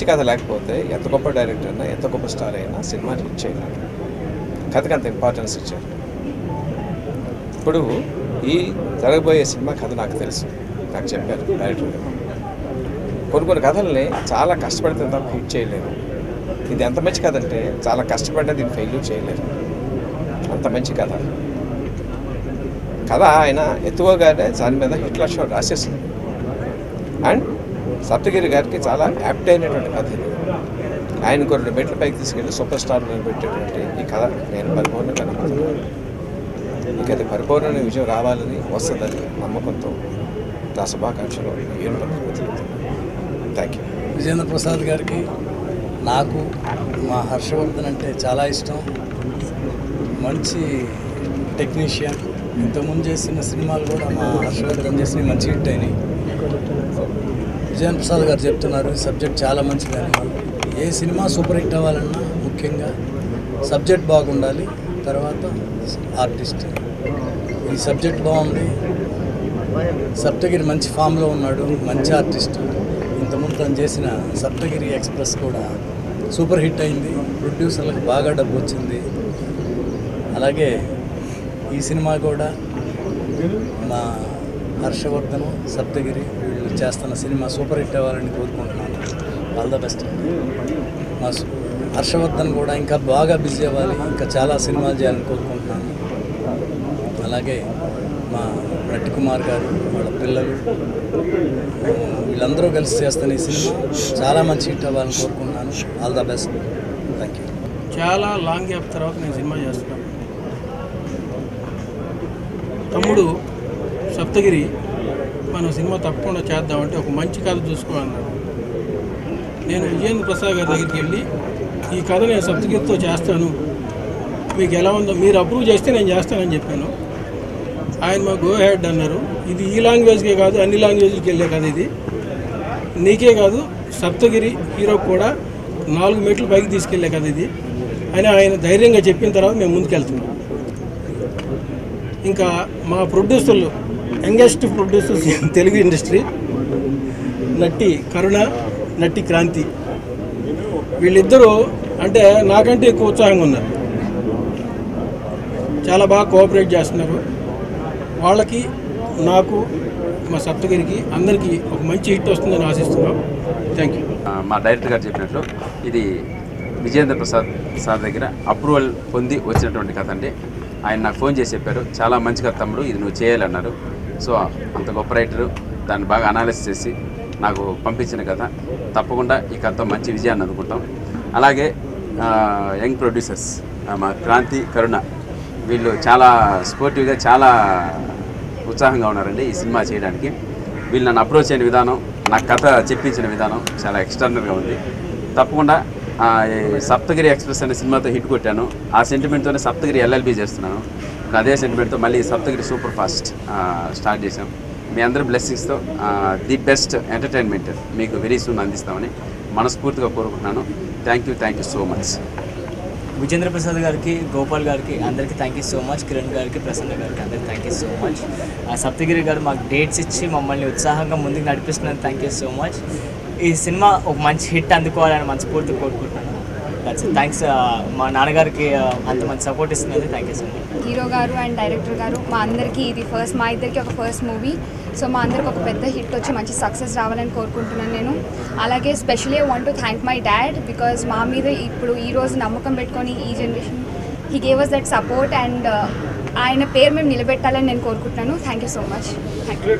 కథ లేకపోతే ఎంత గొప్ప డైరెక్టర్ అయినా ఎంత గొప్ప స్టార్ అయినా సినిమా హిట్ చేయలేదు. కథకి అంత ఇంపార్టెన్స్ ఇచ్చారు. ఇప్పుడు ఈ జరగబోయే సినిమా కథ నాకు తెలుసు, నాకు చెప్పారు డైరెక్టర్ గారు. కొన్ని కథల్ని చాలా కష్టపడితే తప్ప హిట్ చేయలేరు. ఇది ఎంత మంచి కథ అంటే చాలా కష్టపడితే దీన్ని ఫెయిల్యూర్ చేయలేరు. అంత మంచి కథ ఆయన ఎత్తువగానే దాని మీద హిట్లర్ షో రాసేసింది. అండ్ సప్తగిరి గారికి చాలా యాప్ట్ అయినటువంటి కథ ఇది. ఆయన కొన్ని మెట్ల పైకి తీసుకెళ్ళి సూపర్ స్టార్ పెట్టేటువంటి ఈ కథ నేను పరిపూర్ణంగా నమ్ముతున్నాను. ఈ కథ పరిపూర్ణ విజయం రావాలని వస్తుందని నమ్మకంతో నా శుభాకాంక్షలు థ్యాంక్ యూ. విజేంద్ర ప్రసాద్ గారికి నాకు మా హర్షవర్ధన్ అంటే చాలా ఇష్టం. మంచి టెక్నీషియన్. ఇంతకుముందు చేసిన సినిమాలు కూడా మా హర్షవర్ధన్ చేసిన మంచి హిట్ అయినాయి. విజేంద్ర ప్రసాద్ గారు చెప్తున్నారు సబ్జెక్ట్ చాలా మంచిదని. ఏ సినిమా సూపర్ హిట్ అవ్వాలన్నా ముఖ్యంగా సబ్జెక్ట్ బాగుండాలి, తర్వాత ఆర్టిస్ట్. ఈ సబ్జెక్ట్ బాగుంది, సప్తగిరి మంచి ఫామ్లో ఉన్నాడు, మంచి ఆర్టిస్ట్. ఇంతకుముందు తను చేసిన సప్తగిరి ఎక్స్ప్రెస్ కూడా సూపర్ హిట్ అయింది, ప్రొడ్యూసర్లకు బాగా డబ్బు వచ్చింది. అలాగే ఈ సినిమా కూడా మా హర్షవర్ధన్ సప్తగిరి వీళ్ళు చేస్తున్న సినిమా సూపర్ హిట్ అవ్వాలని కోరుకుంటున్నాను. All the best. మా హర్షవర్ధన్ కూడా ఇంకా బాగా బిజీ అవ్వాలి, ఇంకా చాలా సినిమాలు చేయాలని కోరుకుంటున్నాను. అలాగే మా నటికుమార్ గారు, వాళ్ళ పిల్లలు, వీళ్ళందరూ కలిసి చేస్తున్న ఈ సినిమా చాలా మంచి హిట్ అవ్వాలని కోరుకుంటున్నాను. All the best. Thank you. చాలా లాంగ్ గ్యాప్ తర్వాత నేను సినిమా చేస్తున్నాను. తమ్ముడు సప్తగిరి మనం సినిమా తప్పకుండా చేద్దామంటే ఒక మంచి కథ చూసుకోమన్నాడు. నేను విజేంద్ర ప్రసాద్ గారి దగ్గరికి వెళ్ళి ఈ కథ నేను సప్తగిరితో చేస్తాను, మీకు ఎలా ఉందో మీరు అప్రూవ్ చేస్తే నేను చేస్తానని చెప్పాను. ఆయన మా గో హెడ్ అన్నారు. ఇది ఈ లాంగ్వేజ్కే కాదు అన్ని లాంగ్వేజ్కి వెళ్ళే కథ ఇది, నీకే కాదు సప్తగిరి హీరో కూడా 4 మెట్లు పైకి తీసుకెళ్లే కథ ఇది అని ఆయన ధైర్యంగా చెప్పిన తర్వాత మేము ముందుకెళ్తున్నాం. ఇంకా మా ప్రొడ్యూసర్లు, యంగెస్ట్ ప్రొడ్యూసర్స్ తెలుగు ఇండస్ట్రీ, నటి కరుణ, నటి క్రాంతి, వీళ్ళిద్దరూ అంటే నాకంటే ఎక్కువ ఉత్సాహంగా ఉన్నారు. చాలా బాగా కోఆపరేట్ చేస్తున్నారు. వాళ్ళకి, నాకు, మా సప్తగిరికి అందరికీ ఒక మంచి హిట్ వస్తుందని ఆశిస్తున్నాం. Thank you. మా డైరెక్టర్ గారు చెప్పినట్లు ఇది విజేంద్ర ప్రసాద్ సార్ దగ్గర అప్రూవల్ పొంది వచ్చినటువంటి కథ అండి. ఆయన నాకు ఫోన్ చేసి చెప్పారు, చాలా మంచి కథ తమ్ముడు, ఇది నువ్వు చేయాలన్నారు. సో అంత గొప్ప రైటరు దాన్ని బాగా అనాలిసిస్ చేసి నాకు పంపించిన కథ. తప్పకుండా ఈ కథతో మంచి విజయాన్ని అందుకుంటాం. అలాగే యంగ్ ప్రొడ్యూసర్స్ మా క్రాంతి, కరుణ, వీళ్ళు చాలా స్పోర్టివ్గా, చాలా ఉత్సాహంగా ఉన్నారండి ఈ సినిమా చేయడానికి. వీళ్ళు నన్ను అప్రోచ్ అయిన విధానం, నా కథ చెప్పించిన విధానం చాలా ఎక్స్ట్రాడినరీగా ఉంది. తప్పకుండా సప్తగిరి ఎక్స్ప్రెస్ అనే సినిమాతో హిట్ కొట్టాను. ఆ సెంటిమెంట్తోనే సప్తగిరి ఎల్ఎల్బి చేస్తున్నాను. అదే సెంటిమెంట్తో మళ్ళీ సప్తగిరి సూపర్ ఫాస్ట్ స్టార్ట్ చేశాం. మీ అందరి బ్లెస్సింగ్స్తో ది బెస్ట్ ఎంటర్టైన్మెంట్ మీకు వెరీ సూన్ అందిస్తామని మనస్ఫూర్తిగా కోరుకుంటున్నాను. Thank you so much. Vijendra Prasad గారికి, గోపాల్ గారికి అందరికీ thank you so much. Kiran గారికి, ప్రసన్న గారికి అందరికీ thank you so much. Saptagiri గారు మాకు డేట్స్ ఇచ్చి మమ్మల్ని ఉత్సాహంగా ముందుకు నడిపిస్తున్నారు. Thank you so much. ఈ సినిమా ఒక మంచి హిట్ అందుకోవాలని మనస్ఫూర్తిగా కోరుకుంటున్నాను. థ్యాంక్స్ మా నాన్నగారికి అంత మంచి సపోర్ట్ ఇస్తున్నది. Thank you so much. Hero గారు అండ్ డైరెక్టర్ గారు, మా అందరికీ ఇది మా ఇద్దరికి ఒక ఫస్ట్ మూవీ. సో మా అందరికి ఒక పెద్ద హిట్ వచ్చి మంచి సక్సెస్ రావాలని కోరుకుంటున్నాను నేను. అలాగే specially I want to thank my dad, because మా మీద ఇప్పుడు ఈరోజు నమ్మకం పెట్టుకొని ఈ generation he gave us that support and ఆయన పేరు మేము నిలబెట్టాలని నేను కోరుకుంటున్నాను. Thank you so much. Thank you.